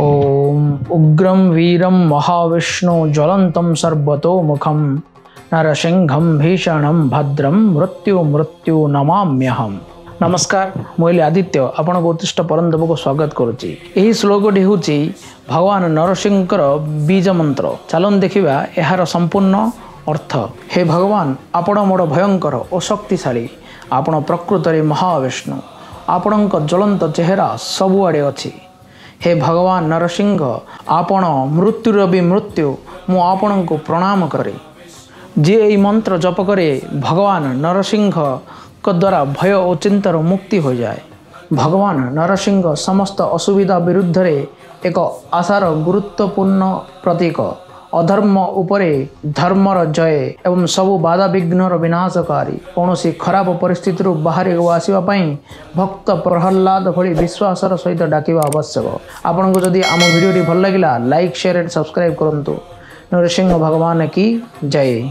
ओम उग्रं वीरं महाविष्णु ज्वलन्तं सर्वतोमुखं नरसिंहं भीषणं भद्रं मृत्यु नमाम्यहम्। नमस्कार, मुझे आदित्य आपण उत्तिष्ठ परंतप को स्वागत करुच्ची। यही श्लोकटी हूँ भगवान नरसिंहर बीज मंत्र। चलन देखा यार संपूर्ण अर्थ। हे भगवान, आपण मोर भयंकर और शक्तिशाली, आपण प्रकृत महाविष्णु, आपण ज्वलंत चेहरा सबुआड़े अच्छी। हे भगवान नरसिंह, आपण मृत्युर भी मृत्यु मु आपण को प्रणाम करे। जे यही मंत्र जप करे भगवान नरसिंह द्वारा भय और चिंतार मुक्ति हो जाए। भगवान नरसिंह समस्त असुविधा विरुद्ध रे एक आशार गुरुत्वपूर्ण प्रतीक। अधर्म उपरे धर्मर जय एवं सबु बाधा विघ्नर विनाशकारी। कौन सी खराब परिस्थिति बाहर आसवा भक्त प्रहलाद भली विश्वासर सहित डाकिबा आवश्यक। आपन को जदि आम वीडियो भल लगिला लाइक शेयर एंड सब्सक्राइब करंतु। नरसिंह भगवान की जय।